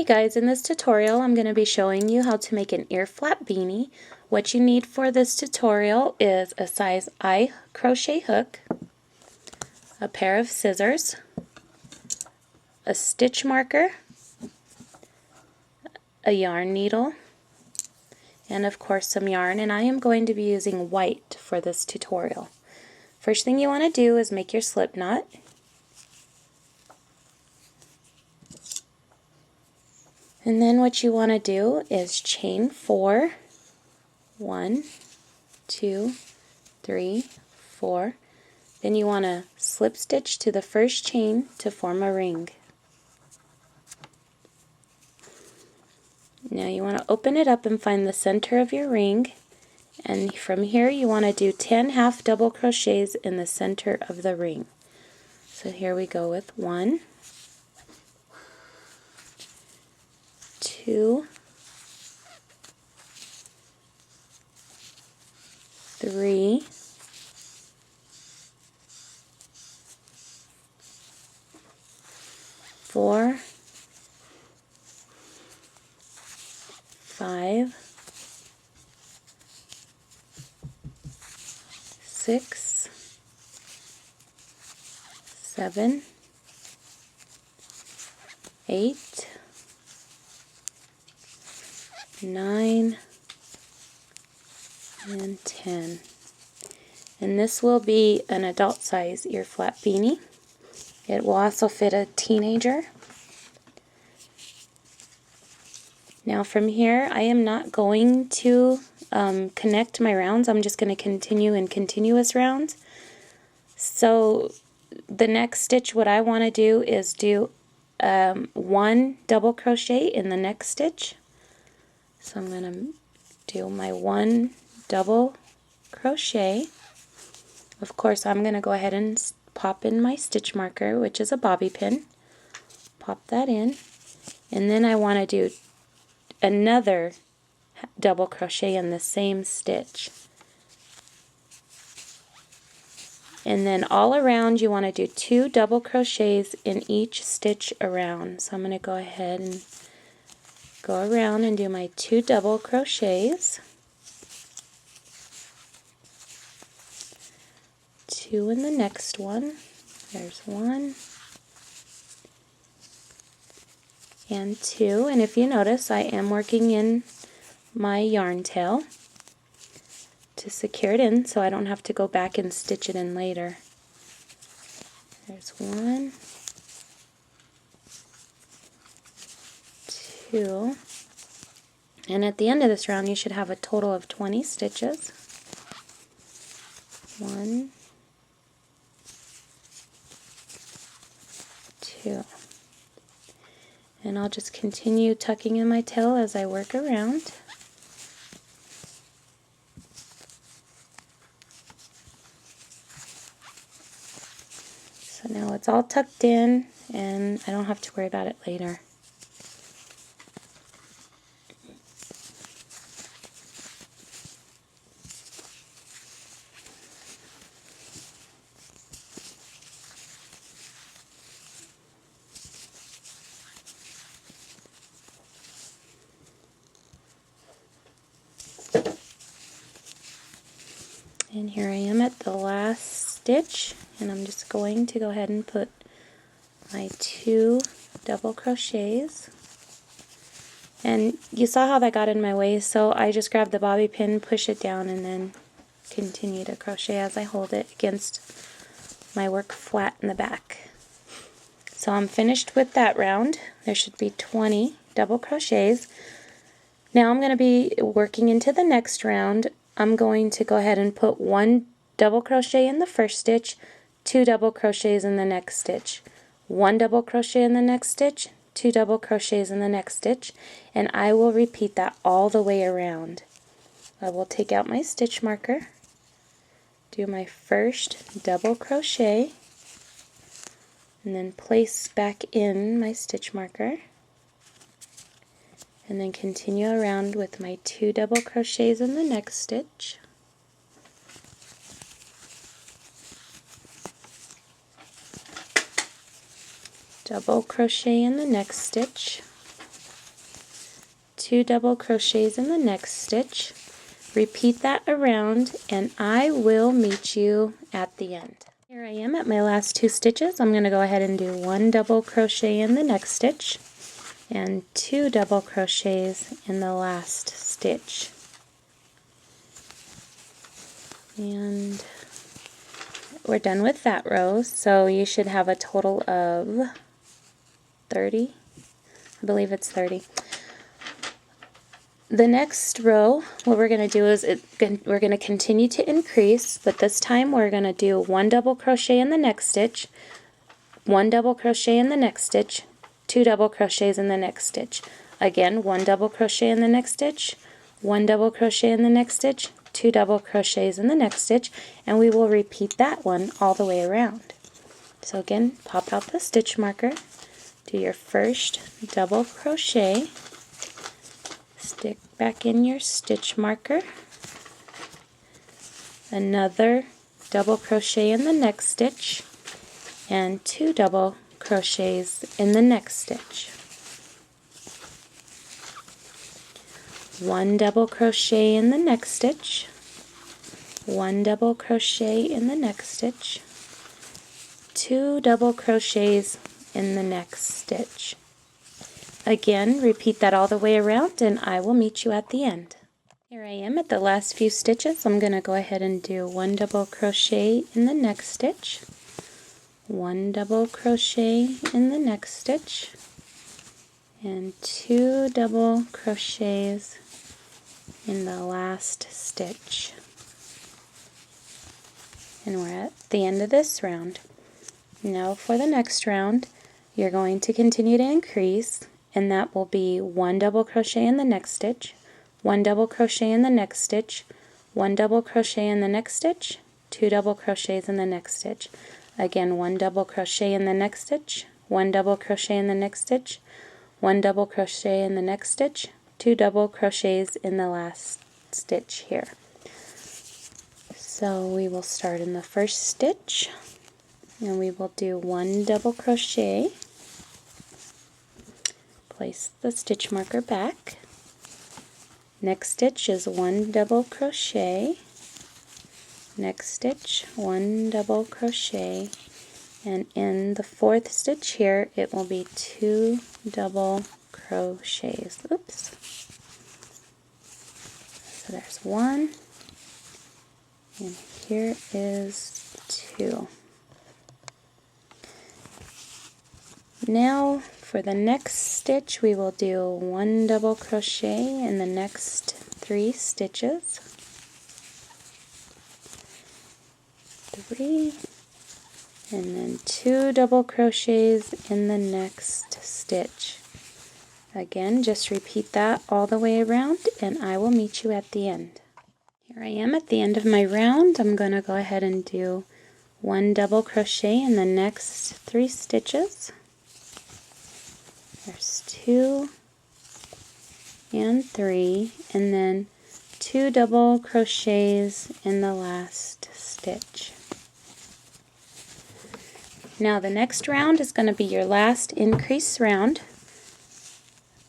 Hey guys, in this tutorial I'm going to be showing you how to make an ear flap beanie. What you need for this tutorial is a size I crochet hook, a pair of scissors, a stitch marker, a yarn needle, and of course some yarn, and I am going to be using white for this tutorial. First thing you want to do is make your slip knot. And then what you want to do is chain 4, 1, 2, 3, 4. Then you want to slip stitch to the first chain to form a ring. Now you want to open it up and find the center of your ring, and from here you want to do 10 half double crochets in the center of the ring. So here we go with 1, 2, 3, 4, 5, 6, 7, 8, 9, and 10. And this will be an adult size ear flap beanie. It will also fit a teenager. Now from here I am not going to connect my rounds. I'm just going to continue in continuous rounds. So the next stitch, what I want to do is do 1 double crochet in the next stitch. So I'm going to do my 1 double crochet. Of course I'm going to go ahead and pop in my stitch marker, which is a bobby pin. Pop that in, and then I want to do another double crochet in the same stitch. And then all around you want to do 2 double crochets in each stitch around. So I'm going to go ahead and go around and do my 2 double crochets, 2 in the next one, there's 1 and 2, and if you notice I am working in my yarn tail to secure it in so I don't have to go back and stitch it in later. There's 1, 2, and at the end of this round you should have a total of 20 stitches. 1, 2. And I'll just continue tucking in my tail as I work around. So now it's all tucked in and I don't have to worry about it later. And here I am at the last stitch, and I'm just going to go ahead and put my 2 double crochets. And you saw how that got in my way, so I just grabbed the bobby pin, push it down, and then continue to crochet as I hold it against my work flat in the back. So I'm finished with that round. There should be 20 double crochets. Now I'm going to be working into the next round. I'm going to go ahead and put 1 double crochet in the first stitch, 2 double crochets in the next stitch, 1 double crochet in the next stitch, 2 double crochets in the next stitch, and I will repeat that all the way around. I will take out my stitch marker, do my first double crochet, and then place back in my stitch marker, and then continue around with my 2 double crochets in the next stitch, double crochet in the next stitch, 2 double crochets in the next stitch. Repeat that around, and I will meet you at the end. Here I am at my last 2 stitches. I'm going to go ahead and do 1 double crochet in the next stitch and 2 double crochets in the last stitch. And we're done with that row, so you should have a total of 30. I believe it's 30. The next row, what we're going to do is we're going to continue to increase, but this time we're going to do 1 double crochet in the next stitch, 1 double crochet in the next stitch, 2 double crochets in the next stitch. Again, 1 double crochet in the next stitch, 1 double crochet in the next stitch, 2 double crochets in the next stitch, and we will repeat that one all the way around. So again, pop out the stitch marker, do your first double crochet, stick back in your stitch marker, another double crochet in the next stitch, and 2 double crochets in the next stitch. 1 double crochet in the next stitch, 1 double crochet in the next stitch, 2 double crochets in the next stitch. Again, repeat that all the way around, and I will meet you at the end. Here I am at the last few stitches. I'm going to go ahead and do 1 double crochet in the next stitch, 1 double crochet in the next stitch, and 2 double crochets in the last stitch. And we're at the end of this round. Now for the next round, you're going to continue to increase, and that will be 1 double crochet in the next stitch, 1 double crochet in the next stitch, 1 double crochet in the next stitch, 2 double crochets in the next stitch. Again, 1 double crochet in the next stitch, 1 double crochet in the next stitch, 1 double crochet in the next stitch, 2 double crochets in the last stitch here. So we will start in the first stitch, and we will do 1 double crochet, place the stitch marker back. Next stitch is 1 double crochet, next stitch 1 double crochet, and in the 4th stitch here it will be 2 double crochets. Oops. So there's 1, and here is 2. Now for the next stitch we will do 1 double crochet in the next 3 stitches, 3, and then 2 double crochets in the next stitch. Again, just repeat that all the way around, and I will meet you at the end. Here I am at the end of my round. I'm going to go ahead and do 1 double crochet in the next 3 stitches. There's 2 and 3, and then 2 double crochets in the last stitch. Now the next round is going to be your last increase round.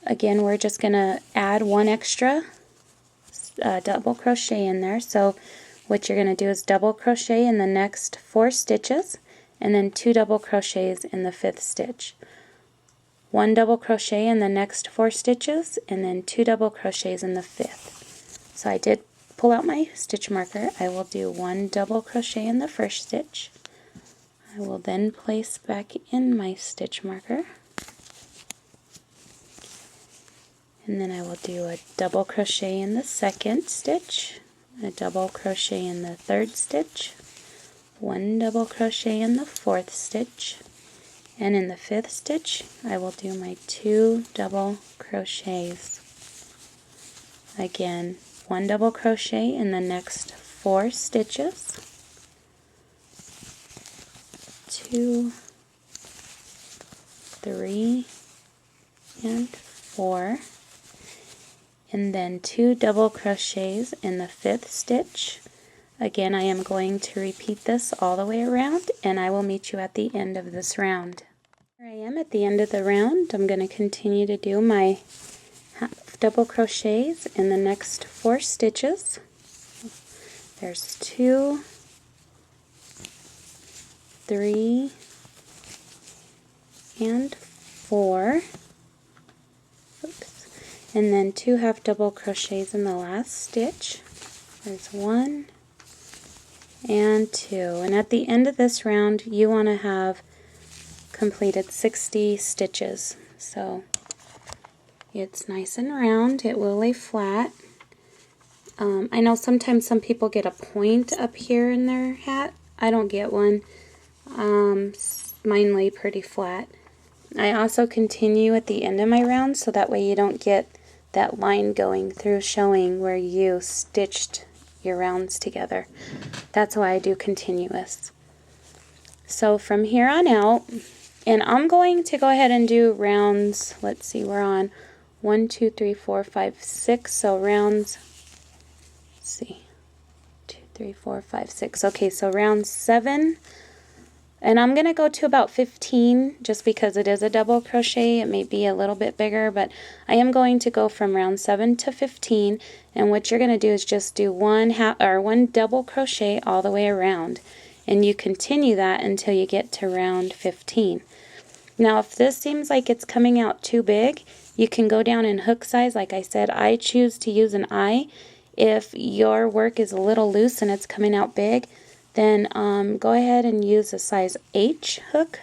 Again, we're just going to add 1 extra double crochet in there. So what you're going to do is double crochet in the next 4 stitches, and then 2 double crochets in the 5th stitch. 1 double crochet in the next 4 stitches, and then 2 double crochets in the 5th. So I did pull out my stitch marker. I will do 1 double crochet in the first stitch. I will then place back in my stitch marker, and then I will do a double crochet in the 2nd stitch, a double crochet in the 3rd stitch, 1 double crochet in the 4th stitch, and in the 5th stitch I will do my 2 double crochets. Again, 1 double crochet in the next 4 stitches, 2, 3, and 4, and then 2 double crochets in the 5th stitch. Again, I am going to repeat this all the way around, and I will meet you at the end of this round. Here I am at the end of the round. I'm going to continue to do my double crochets in the next 4 stitches. There's 2, 3, and 4. Oops. And then 2 half double crochets in the last stitch. There's 1 and 2. And at the end of this round, you want to have completed 60 stitches. So it's nice and round. It will lay flat. I know sometimes some people get a point up here in their hat. I don't get one. Mine lay pretty flat. I also continue at the end of my round so that way you don't get that line going through showing where you stitched your rounds together. That's why I do continuous. So from here on out, and I'm going to go ahead and do rounds, let's see, we're on 1, 2, 3, 4, 5, 6, so rounds, let's see, 2, 3, 4, 5, 6, okay, so round 7, and I'm going to go to about 15 just because it is a double crochet. It may be a little bit bigger, but I am going to go from round 7 to 15, and what you're going to do is just do one double crochet all the way around, and you continue that until you get to round 15. Now if this seems like it's coming out too big, you can go down in hook size. Like I said, I choose to use an I. If your work is a little loose and it's coming out big, then go ahead and use a size H hook,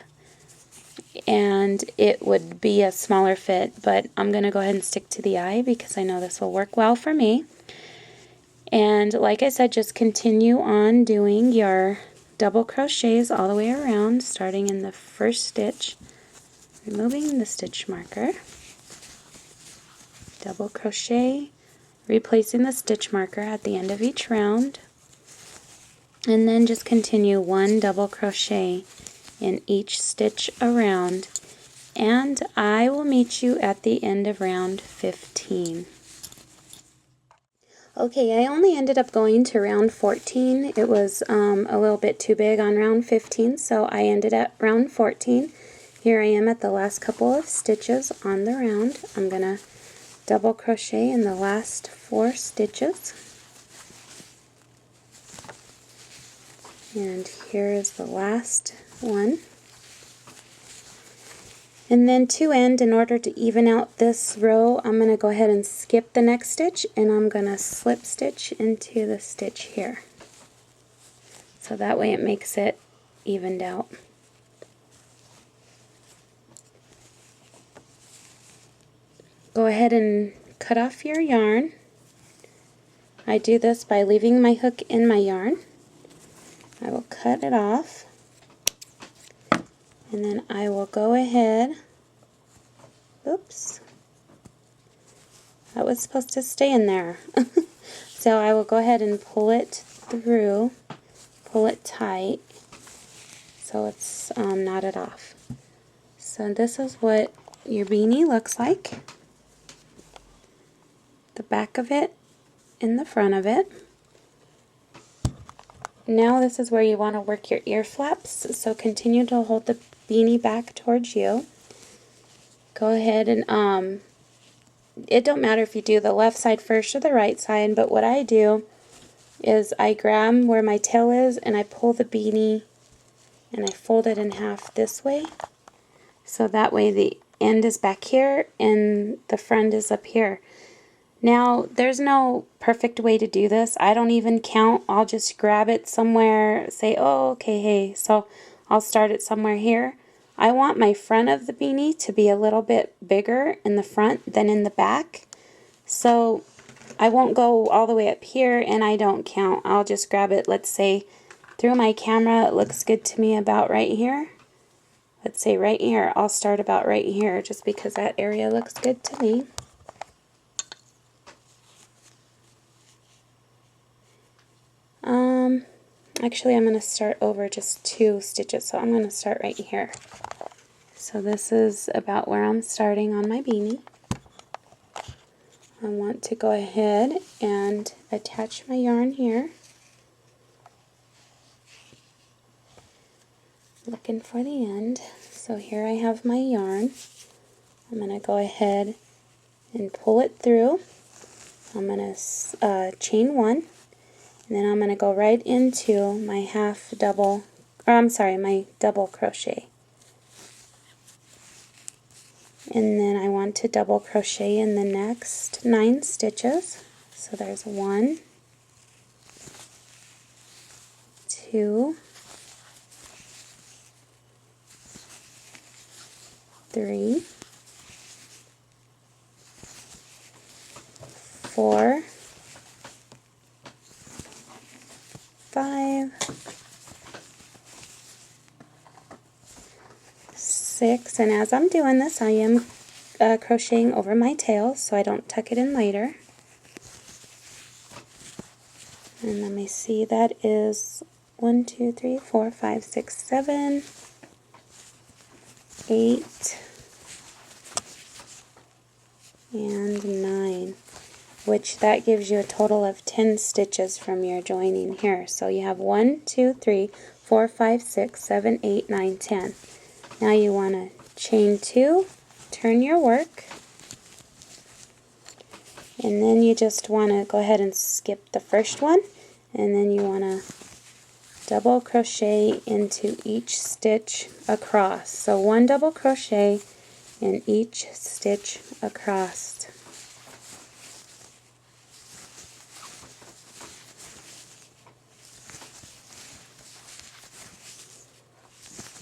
and it would be a smaller fit, but I'm going to go ahead and stick to the I because I know this will work well for me. And like I said, just continue on doing your double crochets all the way around, starting in the first stitch, removing the stitch marker, double crochet, replacing the stitch marker at the end of each round, and then just continue 1 double crochet in each stitch around, and I will meet you at the end of round 15. Okay, I only ended up going to round 14. It was a little bit too big on round 15, so I ended at round 14. Here I am at the last couple of stitches on the round. I'm going to double crochet in the last 4 stitches. And here is the last one. And then to end, in order to even out this row, I'm going to go ahead and skip the next stitch, and I'm going to slip stitch into the stitch here. So that way it makes it evened out. Go ahead and cut off your yarn. I do this by leaving my hook in my yarn. I will cut it off, and then I will go ahead, oops, that was supposed to stay in there. So I will go ahead and pull it through, pull it tight so it's knotted off. So this is what your beanie looks like, the back of it and the front of it. Now this is where you want to work your ear flaps, so continue to hold the beanie back towards you. Go ahead and, it don't matter if you do the left side first or the right side, but what I do is I grab where my tail is and I pull the beanie and I fold it in half this way, so that way the end is back here and the front is up here. Now, there's no perfect way to do this. I don't even count. I'll just grab it somewhere, say, oh, okay, hey, so I'll start it somewhere here. I want my front of the beanie to be a little bit bigger in the front than in the back. So I won't go all the way up here, and I don't count. I'll just grab it, let's say, through my camera. It looks good to me about right here. Let's say right here. I'll start about right here just because that area looks good to me. Actually, I'm going to start over just 2 stitches, so I'm going to start right here. So this is about where I'm starting on my beanie. I want to go ahead and attach my yarn here. Looking for the end. So here I have my yarn. I'm going to go ahead and pull it through. I'm going to chain 1, and then I'm going to go right into my my double crochet. And then I want to double crochet in the next 9 stitches. So there's 1, 2, 3, 4, 5, 6, and as I'm doing this I am crocheting over my tail so I don't tuck it in later. And let me see, that is 1, 2, 3, 4, 5, 6, 7, 8, and 9, which that gives you a total of 10 stitches from your joining here. So you have 1, 2, 3, 4, 5, 6, 7, 8, 9, 10. Now you want to chain 2, turn your work, and then you just want to go ahead and skip the first one, and then you want to double crochet into each stitch across. So 1 double crochet in each stitch across.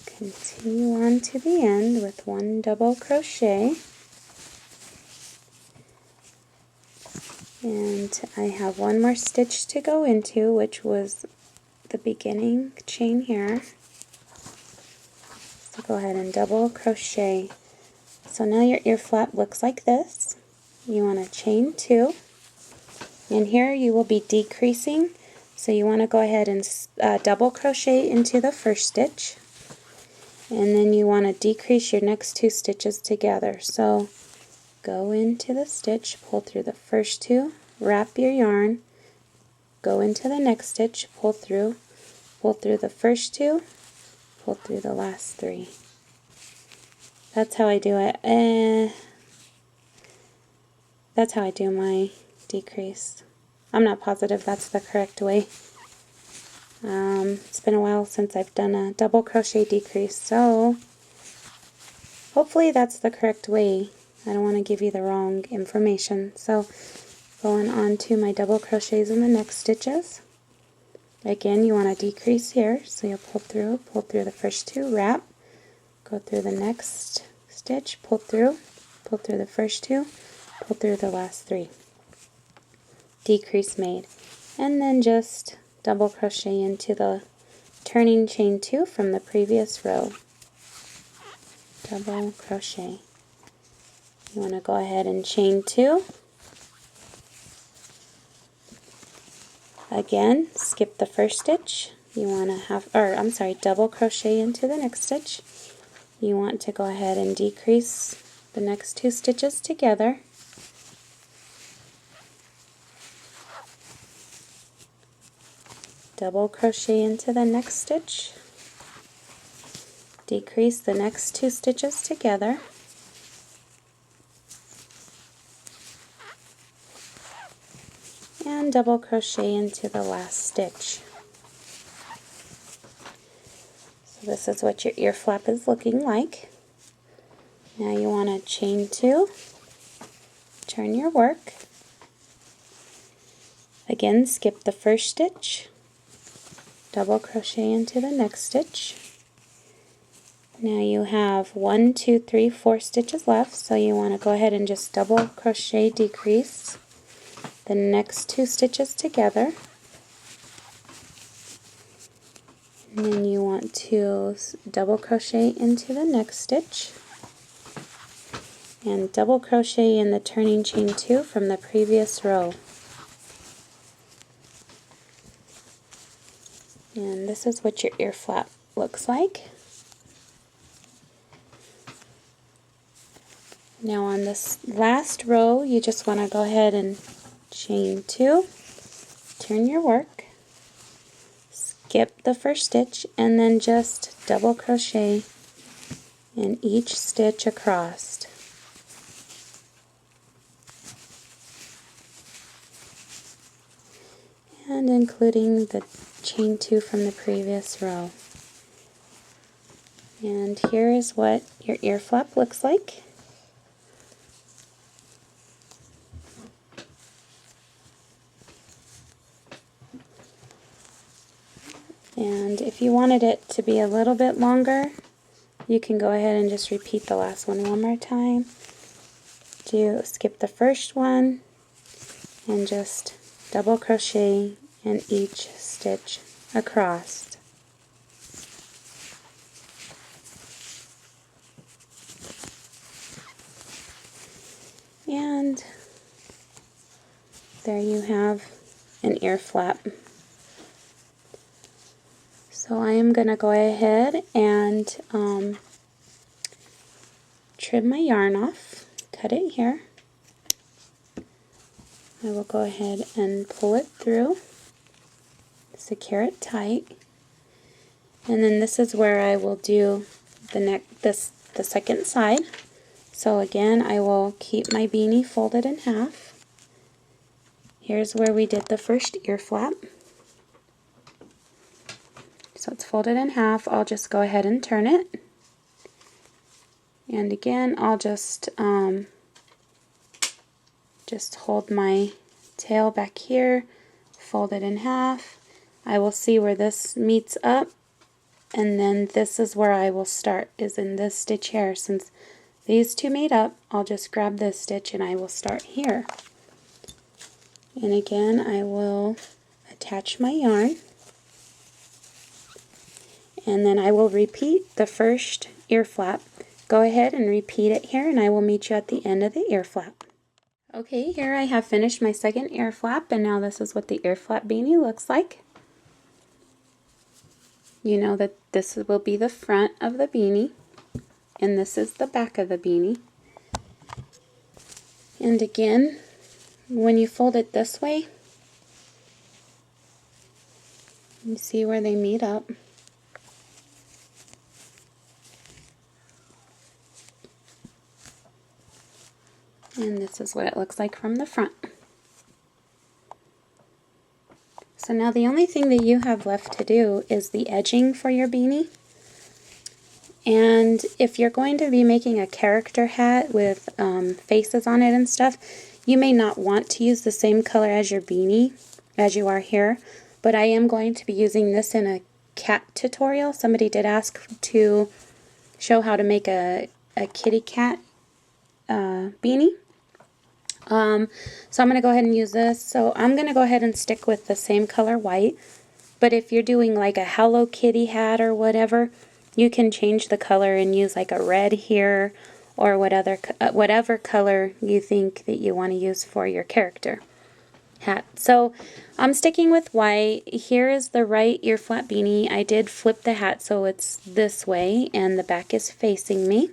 Continue on to the end with 1 double crochet. And I have 1 more stitch to go into, which was the beginning chain here. So go ahead and double crochet. So now your ear flap looks like this. You want to chain 2, and here you will be decreasing, so you want to go ahead and double crochet into the first stitch, and then you want to decrease your next 2 stitches together. So go into the stitch, pull through the first 2, wrap your yarn, go into the next stitch, pull through the first 2, pull through the last 3. That's how I do it. That's how I do my decrease. I'm not positive that's the correct way. It's been a while since I've done a double crochet decrease, so hopefully that's the correct way. I don't want to give you the wrong information. So going on to my double crochets in the next stitches. Again, you want to decrease here, so you'll pull through the first 2, wrap, go through the next stitch, pull through the first 2, pull through the last 3. Decrease made. And then just double crochet into the turning chain 2 from the previous row. Double crochet. You want to go ahead and chain 2. Again, skip the first stitch. You want to double crochet into the next stitch. You want to go ahead and decrease the next 2 stitches together. Double crochet into the next stitch. Decrease the next 2 stitches together. And double crochet into the last stitch. So this is what your ear flap is looking like. Now you want to chain 2, turn your work. Again, skip the first stitch, double crochet into the next stitch. Now you have 1, 2, 3, 4 stitches left, so you want to go ahead and just double crochet decrease the next 2 stitches together. And then you want to double crochet into the next stitch and double crochet in the turning chain 2 from the previous row. And this is what your ear flap looks like. Now on this last row, you just want to go ahead and chain 2, turn your work, skip the first stitch, and then just double crochet in each stitch across. and including the chain 2 from the previous row. And here is what your ear flap looks like. And if you wanted it to be a little bit longer, you can go ahead and just repeat the last one more time. Skip the first one and just double crochet in each stitch across. And there you have an ear flap. So I am going to go ahead and trim my yarn off, cut it here. I will go ahead and pull it through, secure it tight, and then this is where I will do the second side. So again, I will keep my beanie folded in half. Here's where we did the first ear flap. So it's folded in half. I'll just go ahead and turn it. And again, I'll just hold my tail back here, fold it in half. I will see where this meets up, and then this is where I will start, is in this stitch here. Since these two made up, I'll just grab this stitch and I will start here. And again, I will attach my yarn, and then I will repeat the first ear flap. Go ahead and repeat it here, and I will meet you at the end of the ear flap. Okay, here I have finished my second ear flap, and now this is what the ear flap beanie looks like. You know that this will be the front of the beanie, and this is the back of the beanie. And again, when you fold it this way, you see where they meet up. And this is what it looks like from the front. So now the only thing that you have left to do is the edging for your beanie. And if you're going to be making a character hat with faces on it and stuff, you may not want to use the same color as your beanie as you are here, but I am going to be using this in a cat tutorial. Somebody did ask to show how to make a kitty cat beanie. So I'm going to go ahead and use this. So I'm going to go ahead and stick with the same color white, but if you're doing like a Hello Kitty hat or whatever, you can change the color and use like a red here, or whatever color you think that you want to use for your character hat. So I'm sticking with white. Here is the right ear flap beanie. I did flip the hat so it's this way and the back is facing me.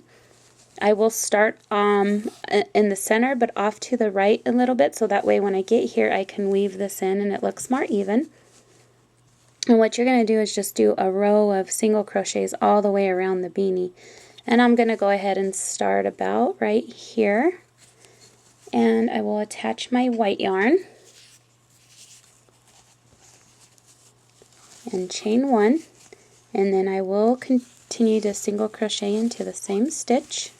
I will start in the center but off to the right a little bit, so that way when I get here I can weave this in and it looks more even. And what you're going to do is just do a row of single crochets all the way around the beanie. And I'm going to go ahead and start about right here. And I will attach my white yarn and chain one. And then I will continue to single crochet into the same stitch.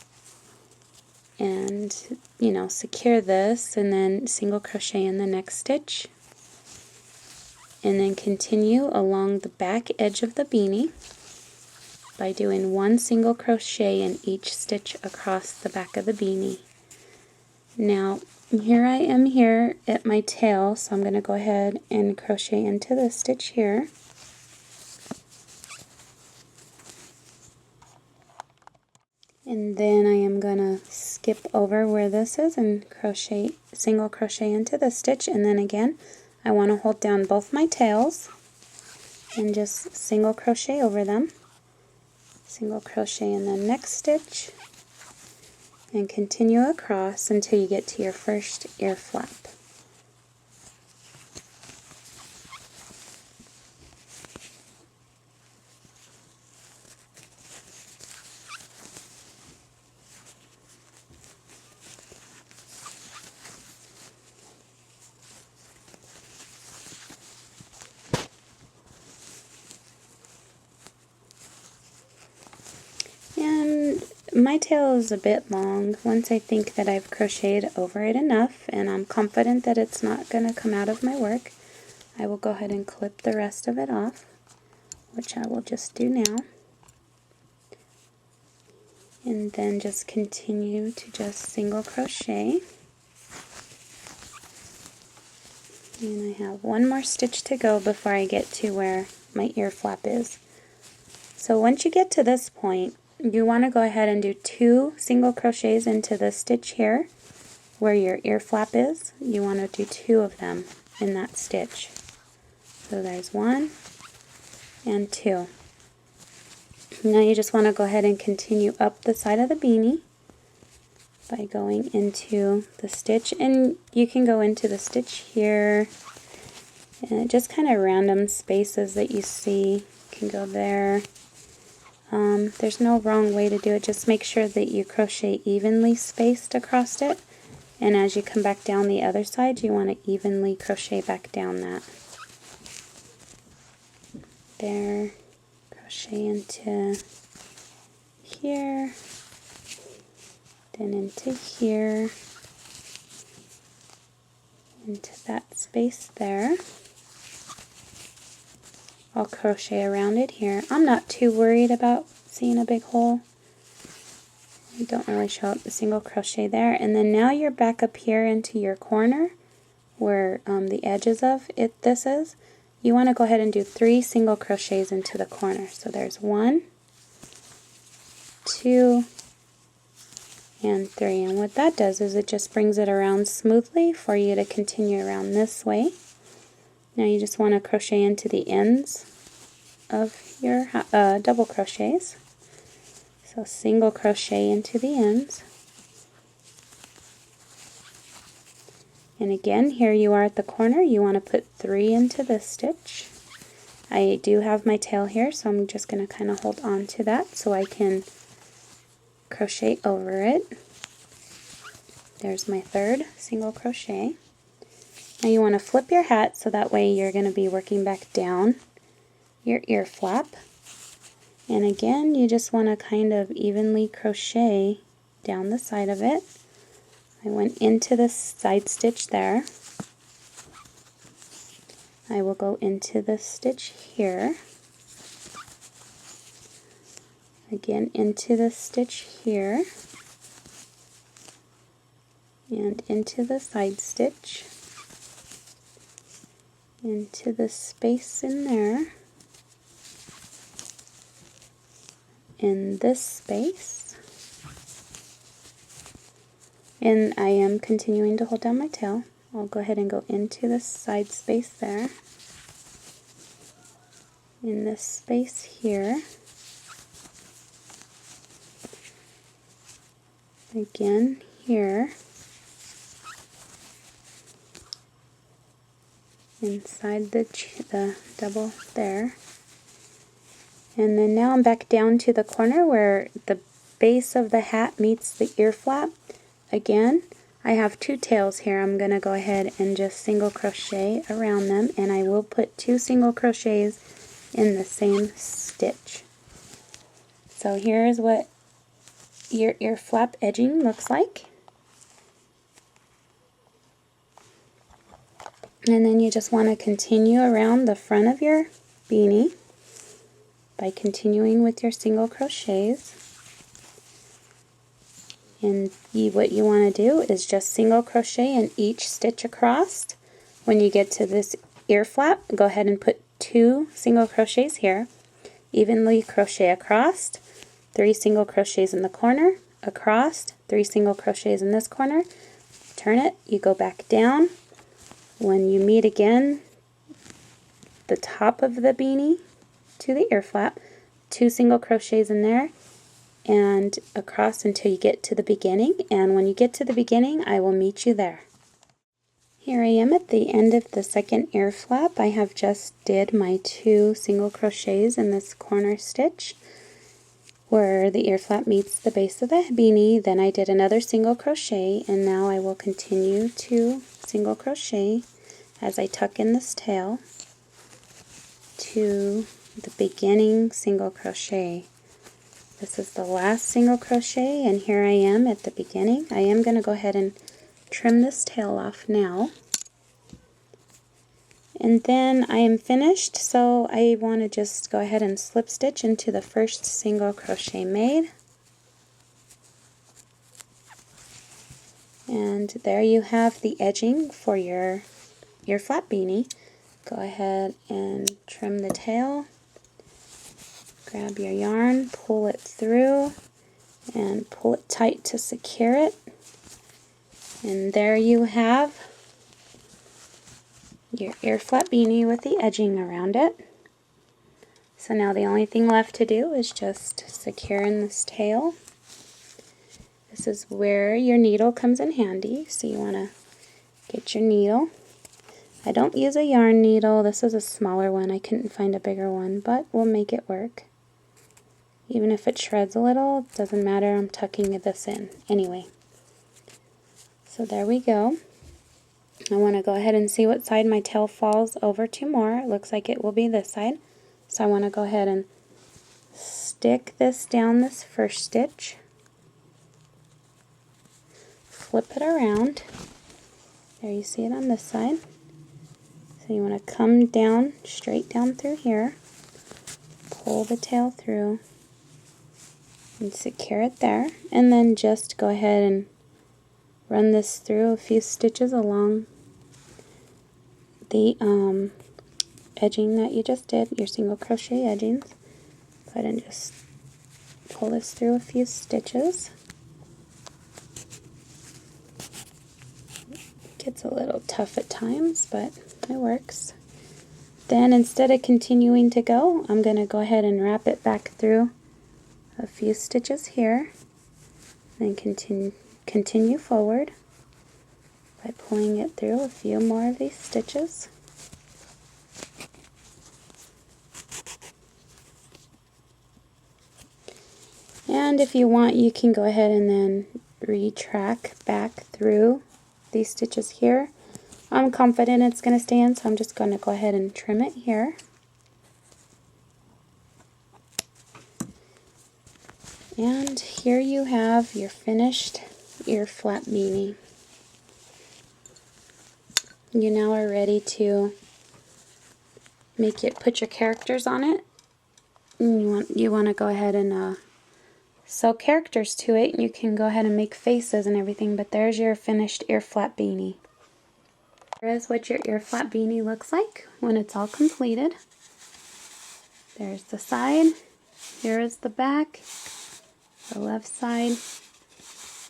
And, you know, secure this and then single crochet in the next stitch. And then continue along the back edge of the beanie by doing one single crochet in each stitch across the back of the beanie. Now here I am here at my tail, so I'm going to go ahead and crochet into this stitch here. And then I am going to skip over where this is and single crochet into the stitch, and then again I want to hold down both my tails and just single crochet over them. Single crochet in the next stitch and continue across until you get to your first ear flap. my tail is a bit long. Once I think that I've crocheted over it enough and I'm confident that it's not going to come out of my work, I will go ahead and clip the rest of it off, which I will just do now. And then just continue to just single crochet. And I have one more stitch to go before I get to where my ear flap is. So once you get to this point, you want to go ahead and do 2 single crochets into the stitch here where your ear flap is. You want to do 2 of them in that stitch. So there's 1 and 2. Now you just want to go ahead and continue up the side of the beanie by going into the stitch, and you can go into the stitch here, and just kind of random spaces that you see can go there. There's no wrong way to do it, just make sure that you crochet evenly spaced across it, and as you come back down the other side you want to evenly crochet back down that. There, crochet into here, then into here, into that space there. I'll crochet around it here. I'm not too worried about seeing a big hole. You don't really show up the single crochet there. And then now you're back up here into your corner where the edges of it this is. You want to go ahead and do 3 single crochets into the corner. So there's 1, 2, and 3. And what that does is it just brings it around smoothly for you to continue around this way. Now you just want to crochet into the ends of your double crochets. So single crochet into the ends. And again, here you are at the corner. You want to put 3 into this stitch. I do have my tail here, so I'm just going to kind of hold on to that so I can crochet over it. There's my 3rd single crochet. Now you want to flip your hat so that way you're going to be working back down your ear flap. And again, you just want to kind of evenly crochet down the side of it. I went into the side stitch there. I will go into the stitch here. Again, into the stitch here. And into the side stitch. Into the space in there. In this space. And I am continuing to hold down my tail. I'll go ahead and go into this side space there. In this space here. Again here. Inside the double there. And then now I'm back down to the corner where the base of the hat meets the ear flap. Again, I have 2 tails here. I'm going to go ahead and just single crochet around them, and I will put 2 single crochets in the same stitch. So here's what your ear flap edging looks like. And then you just want to continue around the front of your beanie by continuing with your single crochets. And what you want to do is just single crochet in each stitch across. When you get to this ear flap, go ahead and put 2 single crochets here. Evenly crochet across, 3 single crochets in the corner, across, 3 single crochets in this corner. Turn it, you go back down. When you meet again the top of the beanie to the ear flap, 2 single crochets in there, and across until you get to the beginning. And when you get to the beginning, I will meet you there. Here I am at the end of the second ear flap. I have just did my 2 single crochets in this corner stitch where the ear flap meets the base of the beanie. Then I did another single crochet, and now I will continue to single crochet as I tuck in this tail to the beginning single crochet. This is the last single crochet, and here I am at the beginning. I am going to go ahead and trim this tail off now. And then I am finished, so I want to just go ahead and slip stitch into the first single crochet made. And there you have the edging for your flap beanie. Go ahead and trim the tail. Grab your yarn, pull it through, and pull it tight to secure it. And there you have your ear flap beanie with the edging around it. So now the only thing left to do is just secure in this tail. This is where your needle comes in handy, so you want to get your needle. I don't use a yarn needle. This is a smaller one. I couldn't find a bigger one, but we'll make it work. Even if it shreds a little, it doesn't matter. I'm tucking this in anyway. So there we go. I want to go ahead and see what side my tail falls over to more. It looks like it will be this side. So I want to go ahead and stick this down this first stitch. Flip it around. There, you see it on this side. So you want to come down, straight down through here. Pull the tail through and secure it there. And then just go ahead and run this through a few stitches along the edging that you just did, your single crochet edgings. Go ahead and just pull this through a few stitches. Gets a little tough at times, but it works. Then instead of continuing to go, I'm going to go ahead and wrap it back through a few stitches here, and continue forward by pulling it through a few more of these stitches. And if you want, you can go ahead and then retrack back through these stitches here. I'm confident it's going to stay in, so I'm just going to go ahead and trim it here. And here you have your finished ear flap beanie. You now are ready to put your characters on it. And you want to go ahead and sew characters to it, and you can go ahead and make faces and everything, but there's your finished ear flap beanie. Here is what your ear flap beanie looks like when it's all completed. There's the side, here is the back, the left side,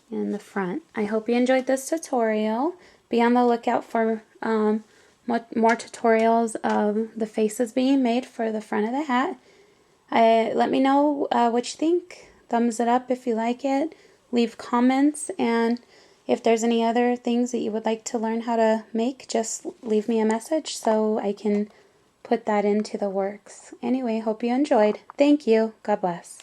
and the front. I hope you enjoyed this tutorial. Be on the lookout for more tutorials of the faces being made for the front of the hat. Let me know what you think. Thumbs it up if you like it. Leave comments, and if there's any other things that you would like to learn how to make, just leave me a message so I can put that into the works. Anyway, hope you enjoyed. Thank you. God bless.